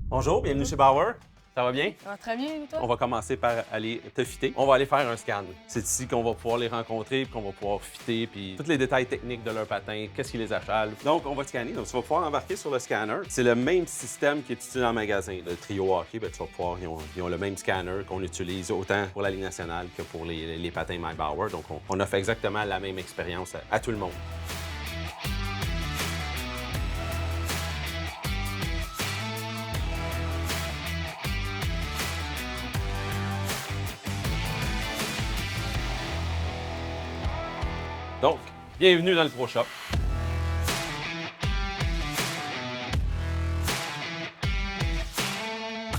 Bonjour, bienvenue chez Bauer. Ça va bien? Ça va très bien, et toi? On va commencer par aller te fitter. On va aller faire un scan. C'est ici qu'on va pouvoir les rencontrer, puis qu'on va pouvoir fitter, puis tous les détails techniques de leur patin, qu'est-ce qui les achale. Donc, on va scanner. Donc, tu vas pouvoir embarquer sur le scanner. C'est le même système qui est utilisé dans le magasin. Le trio hockey, bien, tu vas pouvoir, ils ont le même scanner qu'on utilise autant pour la Ligue nationale que pour les patins MyBauer. Donc, on a fait exactement la même expérience à tout le monde. Donc, bienvenue dans le Pro Shop.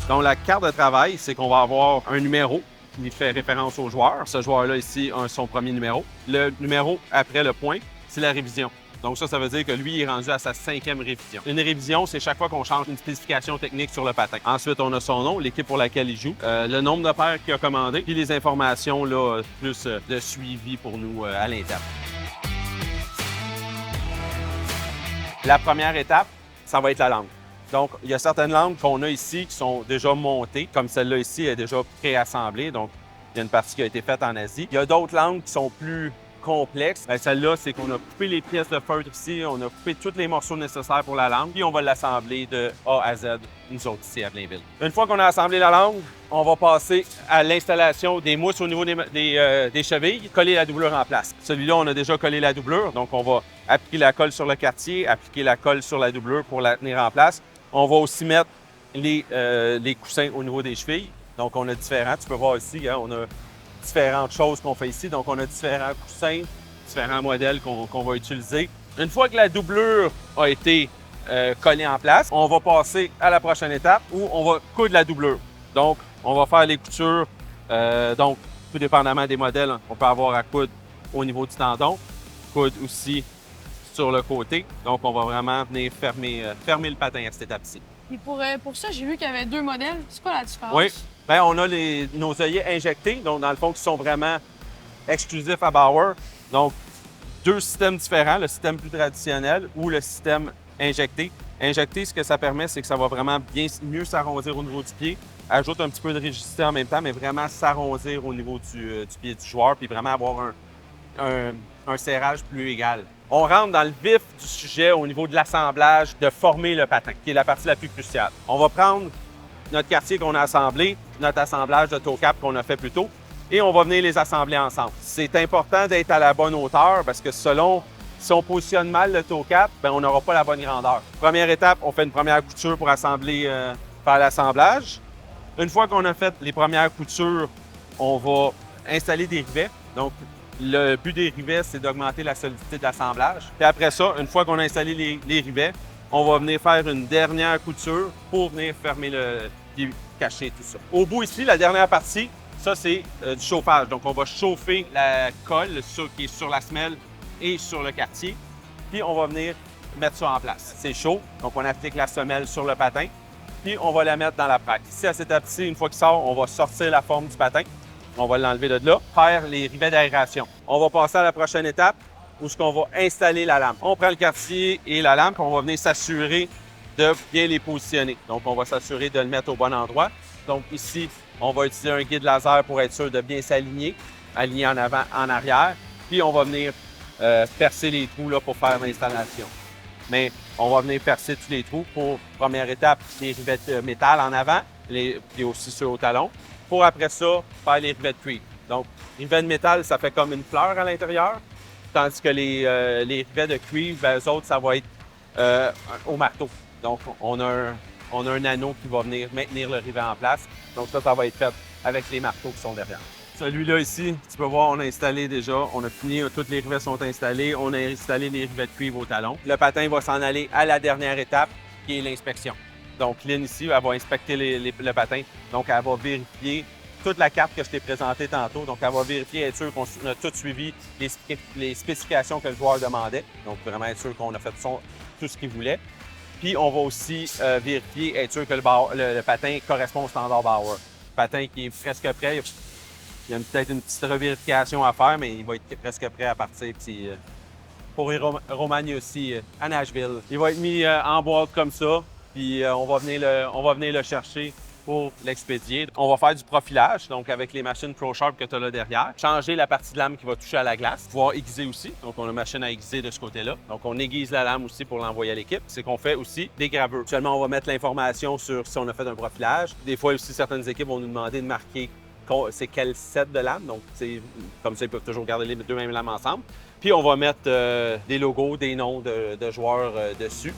Donc, la carte de travail, c'est qu'on va avoir un numéro qui fait référence au joueur. Ce joueur-là ici a son premier numéro. Le numéro après le point, c'est la révision. Donc ça veut dire que lui, il est rendu à sa 5e révision. Une révision, c'est chaque fois qu'on change une spécification technique sur le patin. Ensuite, on a son nom, l'équipe pour laquelle il joue, le nombre de paires qu'il a commandé, puis les informations là, plus de suivi pour nous à l'interne. La première étape, ça va être la langue. Donc, il y a certaines langues qu'on a ici qui sont déjà montées, comme celle-là ici est déjà préassemblée. Donc, il y a une partie qui a été faite en Asie. Il y a d'autres langues qui sont plus complexes. Celle-là, c'est qu'on a coupé les pièces de feutre ici, on a coupé tous les morceaux nécessaires pour la langue, puis on va l'assembler de A à Z, nous autres ici à Blainville. Une fois qu'on a assemblé la langue, on va passer à l'installation des mousses au niveau des chevilles, coller la doublure en place. Celui-là, on a déjà collé la doublure, donc on va appliquer la colle sur le quartier, appliquer la colle sur la doublure pour la tenir en place. On va aussi mettre les coussins au niveau des chevilles. Donc, on a différents. Tu peux voir ici, hein, on a différentes choses qu'on fait ici. Donc, on a différents coussins, différents modèles qu'on va utiliser. Une fois que la doublure a été collée en place, on va passer à la prochaine étape où on va coudre la doublure. Donc, on va faire les coutures. Donc, tout dépendamment des modèles, on peut avoir à coudre au niveau du tendon, coudre aussi sur le côté. Donc, on va vraiment venir fermer le patin à cette étape-ci. Et pour ça, j'ai vu qu'il y avait 2 modèles. C'est quoi la différence? Oui. Bien, on a nos œillets injectés, donc dans le fond, qui sont vraiment exclusifs à Bauer. Donc, 2 systèmes différents, le système plus traditionnel ou le système injecté. Injecté, ce que ça permet, c'est que ça va vraiment mieux s'arrondir au niveau du pied, ajoute un petit peu de rigidité en même temps, mais vraiment s'arrondir au niveau du pied du joueur, puis vraiment avoir un serrage plus égal. On rentre dans le vif du sujet au niveau de l'assemblage, de former le patin, qui est la partie la plus cruciale. On va prendre notre quartier qu'on a assemblé, notre assemblage de toe cap qu'on a fait plus tôt, et on va venir les assembler ensemble. C'est important d'être à la bonne hauteur parce que si on positionne mal le toe cap, bien, on n'aura pas la bonne grandeur. Première étape, on fait une première couture pour faire l'assemblage. Une fois qu'on a fait les premières coutures, on va installer des rivets. Donc, le but des rivets, c'est d'augmenter la solidité de l'assemblage. Puis après ça, une fois qu'on a installé les rivets, on va venir faire une dernière couture pour venir fermer puis cacher tout ça. Au bout ici, la dernière partie, ça c'est du chauffage. Donc on va chauffer la colle qui est sur la semelle et sur le quartier. Puis on va venir mettre ça en place. C'est chaud, donc on applique la semelle sur le patin. Puis on va la mettre dans la plaque. Ici, à cette étape-ci, une fois qu'il sort, on va sortir la forme du patin. On va l'enlever de là, faire les rivets d'aération. On va passer à la prochaine étape où on va installer la lame. On prend le quartier et la lame, puis on va venir s'assurer de bien les positionner. Donc, on va s'assurer de le mettre au bon endroit. Donc, ici, on va utiliser un guide laser pour être sûr de bien s'aligner, aligner en avant, en arrière. Puis, on va venir percer les trous là, pour faire l'installation. Mais on va venir percer tous les trous pour, première étape, les rivets de métal en avant, puis aussi ceux au talon. Pour après ça, faire les rivets de cuivre. Donc, rivets de métal, ça fait comme une fleur à l'intérieur, tandis que les rivets de cuivre, ben, eux autres, ça va être au marteau. Donc, on a un anneau qui va venir maintenir le rivet en place. Donc, ça va être fait avec les marteaux qui sont derrière. Celui-là ici, tu peux voir, on a installé déjà, on a fini, tous les rivets sont installés, on a installé les rivets de cuivre au talon. Le patin va s'en aller à la dernière étape, qui est l'inspection. Donc, Lynn ici, elle va inspecter le patin. Donc, elle va vérifier toute la carte que je t'ai présentée tantôt. Donc, elle va vérifier, être sûr qu'on a tout suivi les spécifications que le joueur demandait. Donc, vraiment être sûr qu'on a fait tout ce qu'il voulait. Puis, on va aussi vérifier, être sûr que le patin correspond au standard Bauer. Le patin qui est presque prêt. Il y a peut-être une petite revérification à faire, mais il va être presque prêt à partir. Pour Romagne aussi, à Nashville. Il va être mis en boîte comme ça. puis on va venir le chercher pour l'expédier. On va faire du profilage, donc avec les machines ProSharp que tu as là derrière. Changer la partie de lame qui va toucher à la glace. Pouvoir aiguiser aussi. Donc, on a une machine à aiguiser de ce côté-là. Donc, on aiguise la lame aussi pour l'envoyer à l'équipe. C'est qu'on fait aussi des gravures. Actuellement, on va mettre l'information sur si on a fait un profilage. Des fois aussi, certaines équipes vont nous demander de marquer c'est quel set de lames. Donc, comme ça, ils peuvent toujours garder les deux mêmes lames ensemble. Puis, on va mettre des logos, des noms de joueurs dessus.